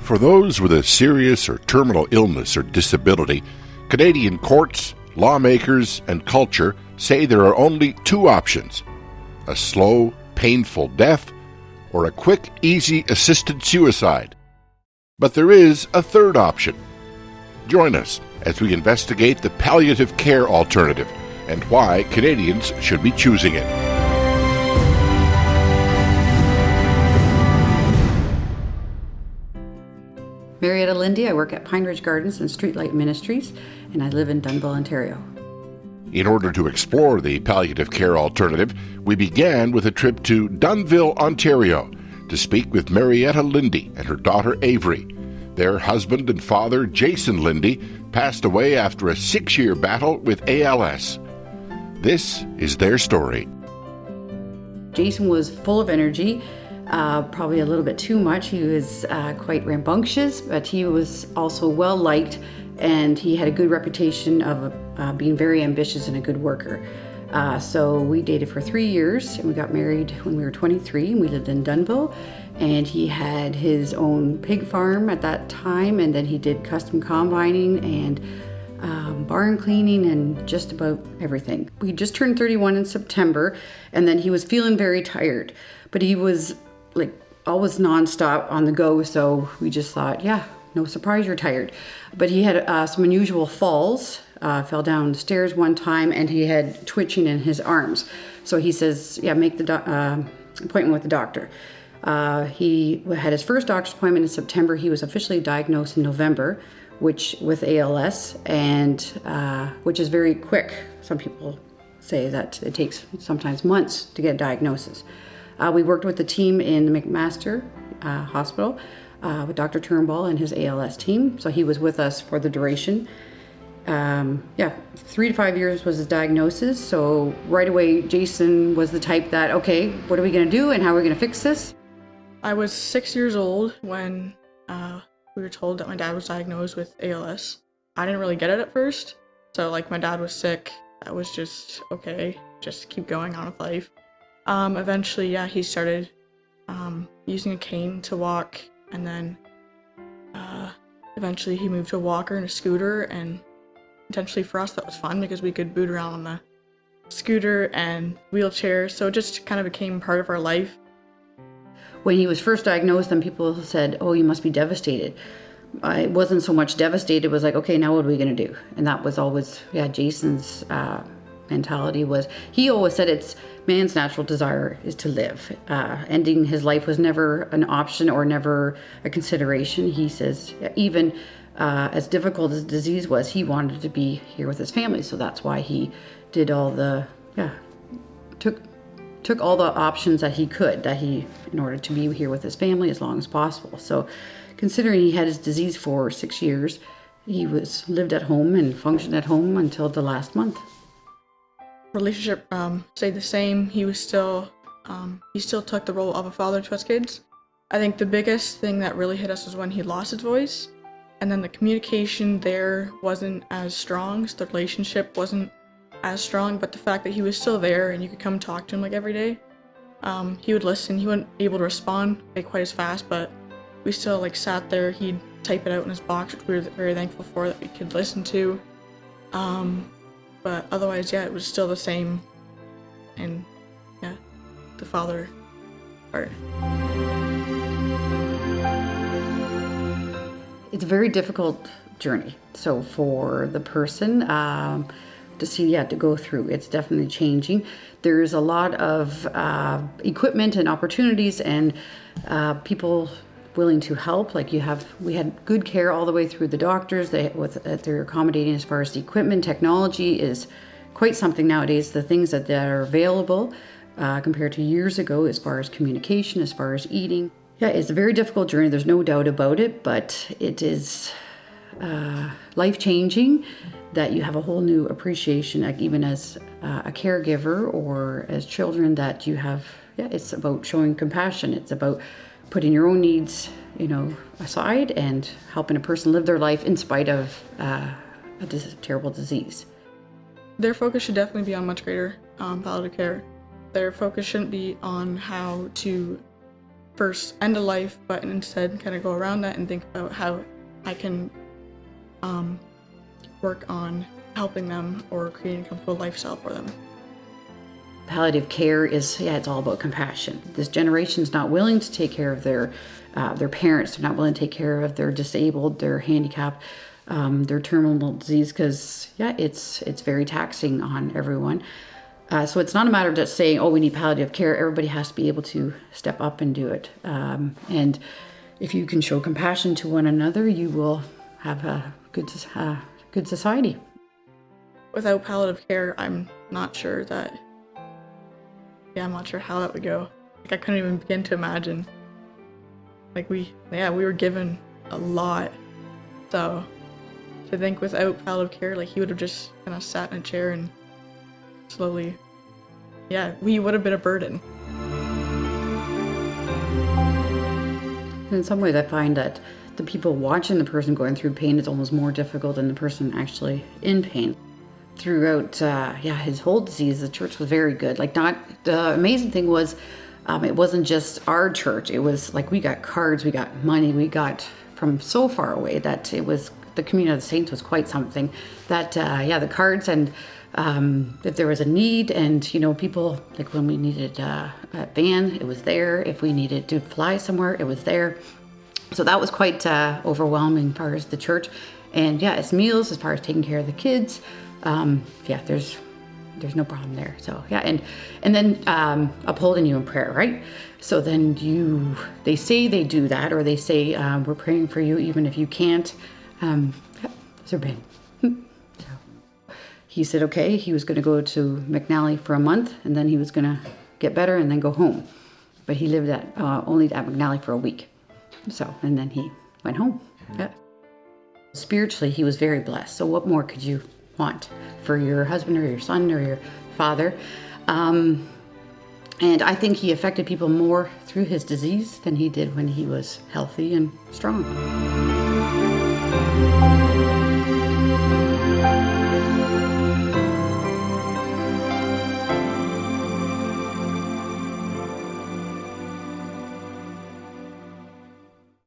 For those with a serious or terminal illness or disability, Canadian courts, lawmakers, and culture say there are only two options: a slow, painful death or a quick, easy, assisted suicide. But there is a third option. Join us as we investigate the palliative care alternative and why Canadians should be choosing it. Marietta Linde, I work at Pine Ridge Gardens and Streetlight Ministries, and I live in Dunnville, Ontario. In order to explore the palliative care alternative, we began with a trip to Dunnville, Ontario, to speak with Marietta Linde and her daughter Avery. Their husband and father, Jason Linde, passed away after a 6-year battle with ALS. This is their story. Jason was full of energy. Probably a little bit too much. He was quite rambunctious, but he was also well liked, and he had a good reputation of being very ambitious and a good worker. So we dated for 3 years, and we got married when we were 23, and we lived in Dunnville. And he had his own pig farm at that time, and then he did custom combining and barn cleaning and just about everything. We just turned 31 in September, and then he was feeling very tired, but he was like always nonstop on the go, so we just thought, yeah, no surprise you're tired. But he had some unusual falls, fell down the stairs one time, and he had twitching in his arms. So he says, yeah, make the appointment with the doctor. He had his first doctor's appointment in September. He was officially diagnosed in November, with ALS, and which is very quick. Some people say that it takes sometimes months to get a diagnosis. We worked with the team in the McMaster Hospital with Dr. Turnbull and his ALS team. So he was with us for the duration. 3 to 5 years was his diagnosis. So right away, Jason was the type that, okay, what are we going to do and how are we going to fix this? I was 6 years old when we were told that my dad was diagnosed with ALS. I didn't really get it at first. So my dad was sick. I was just, okay, just keep going on with life. Eventually, he started using a cane to walk, and then eventually he moved to a walker and a scooter, and potentially for us that was fun because we could boot around on the scooter and wheelchair, so it just kind of became part of our life. When he was first diagnosed, then people said, oh, you must be devastated. I wasn't so much devastated, it was like, okay, now what are we going to do? And that was always, Jason's mentality was, he always said it's man's natural desire is to live. Ending his life was never an option or never a consideration. He says even as difficult as the disease was, he wanted to be here with his family. So that's why he did all the, took all the options that he could, in order to be here with his family as long as possible. So considering he had his disease for 6 years, he lived at home and functioned at home until the last month. Relationship stayed the same. He still took the role of a father to us kids. I think the biggest thing that really hit us was when he lost his voice, and then the communication there wasn't as strong, so the relationship wasn't as strong, but the fact that he was still there and you could come talk to him every day. He would listen. He wasn't able to respond quite as fast, but we still sat there. He'd type it out in his box, which we were very thankful for that we could listen to. But otherwise, it was still the same, and the father part. It's a very difficult journey. So for the person to go through, it's definitely changing. There's a lot of equipment and opportunities and people willing to help. We had good care all the way through the doctors. They're accommodating as far as the equipment. Technology is quite something nowadays. The things that are available compared to years ago, as far as communication, as far as eating. It's a very difficult journey. There's no doubt about it, but it is life-changing that you have a whole new appreciation, even as a caregiver or as children, that you have. It's about showing compassion. It's about putting your own needs, aside and helping a person live their life in spite of a terrible disease. Their focus should definitely be on much greater palliative care. Their focus shouldn't be on how to first end of life, but instead kind of go around that and think about how I can work on helping them or creating a comfortable lifestyle for them. Palliative care is, it's all about compassion. This generation's not willing to take care of their parents. They're not willing to take care of their disabled, their handicapped, their terminal disease, because it's very taxing on everyone. So it's not a matter of just saying, oh, we need palliative care. Everybody has to be able to step up and do it. And if you can show compassion to one another, you will have a good society. Without palliative care, I'm not sure how that would go. Like, I couldn't even begin to imagine. Like, we were given a lot. So to think without palliative care, like, he would have just kind of sat in a chair and slowly, we would have been a burden. In some ways, I find that the people watching the person going through pain is almost more difficult than the person actually in pain. Throughout, his whole disease, the church was very good. The amazing thing was, it wasn't just our church. It was like we got cards, we got money, we got from so far away that it was, the community of the saints was quite something. That, the cards, and if there was a need, and, people, like when we needed a van, it was there. If we needed to fly somewhere, it was there. So that was quite overwhelming as far as the church. And it's meals, as far as taking care of the kids. There's no problem there. So and then upholding you in prayer, right? So then they say they do that, or they say we're praying for you even if you can't. So he said okay, he was going to go to McNally for a month, and then he was going to get better and then go home. But he lived only at McNally for a week. So, and then he went home. Yeah. Spiritually, he was very blessed. So what more could you want for your husband or your son or your father? And I think he affected people more through his disease than he did when he was healthy and strong.